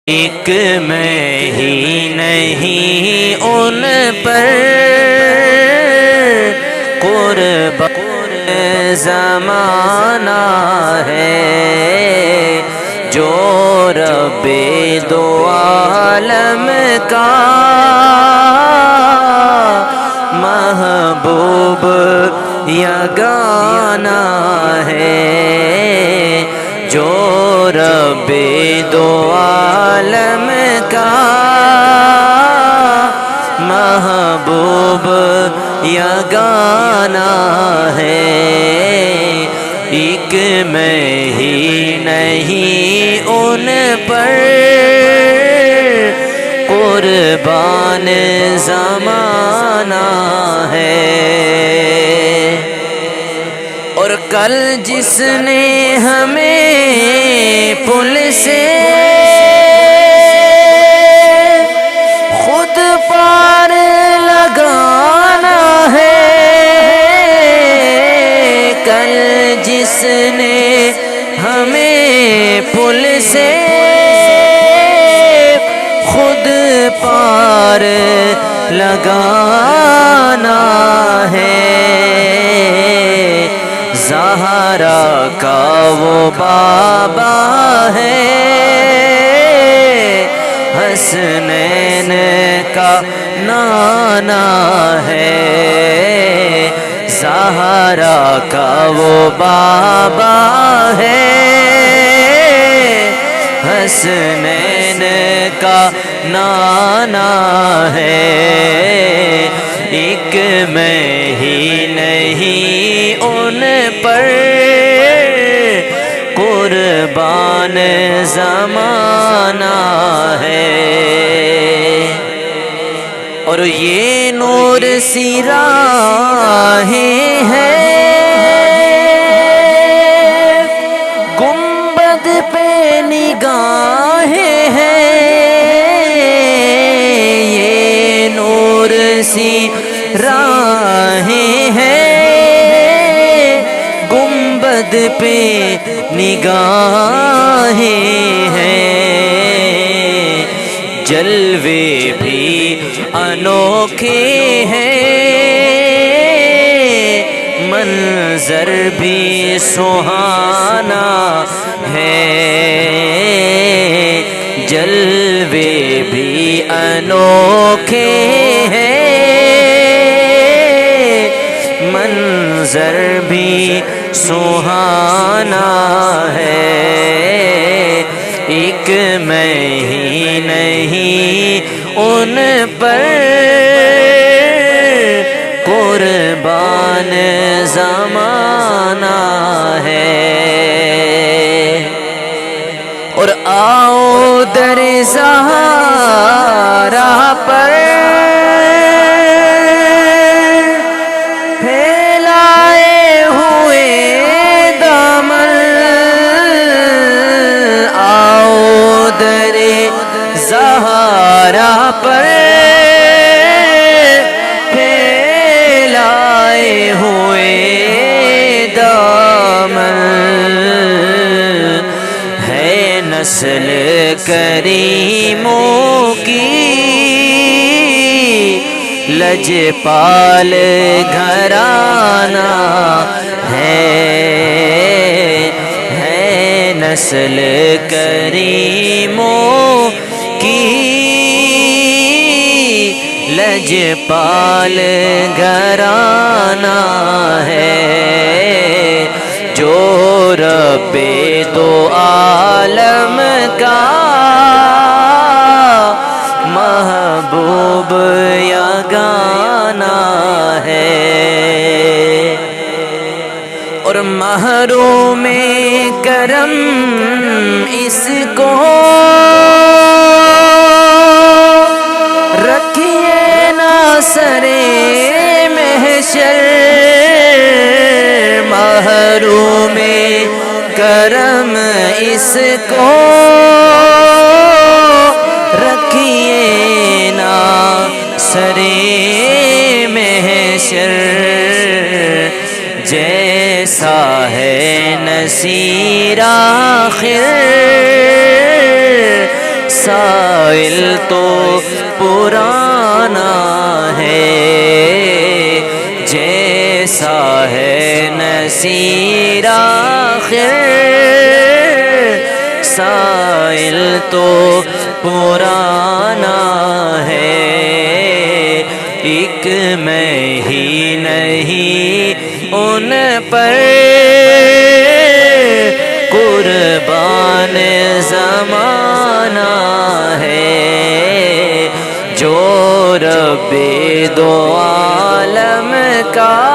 ایک میں ہی نہیں ان پر قربان زمانہ ہے، جو رب دو عالم کا محبوب یگانہ ہے، جو رب دو عالم کا محبوب یگانہ ہے۔ ایک میں ہی نہیں ان پر قربان زمانہ ہے، اور کل جس نے ہمیں پل سے خود پار لگانا ہے، کل جس نے ہمیں پل سے خود پار لگانا ہے، زہرا کا وہ بابا ہے، حسنین کا نانا ہے، زہرا کا وہ بابا ہے، حسنین کا نانا ہے۔ ایک میں ہی نہیں ان پر قربان زمانہ ہے، اور یہ نور سی راہیں ہیں، گنبد پہ نگاہیں ہیں، یہ نور سی راہیں ہیں، گنبد پہ نگاہیں ہیں، جلوے بھی انوکھے ہیں، منظر بھی سہانا ہے، جلوے بھی انوکھے ہیں، منظر بھی سہانا ہے۔ ایک میں ہی نہیں ان پر قربان زمانہ ہے، اور آؤ در زہرا پر پھیلائے ہوئے دامن، آؤ در زہرا پر پھیلائے ہوئے دامن، ہے نسل کریموں کی لجپال گھرانہ ہے نسل کریموں کی لجپال گھرانہ ہے، جو رب دو عالم کا محبوب یگانہ ہے، اور محروم کرم اس کو رکھیے نا سرے محشر، محروم کرم اس کو رکھیے نا سرے محشر، جیسا ہے نصیر آخر سائل تو پرانا ہے، جیسا ہے نصیر آخر سائل تو پرانا ہے، ایک میں ہی نہیں ان پر قربان زمانہ ہے، جو رب دو عالم کا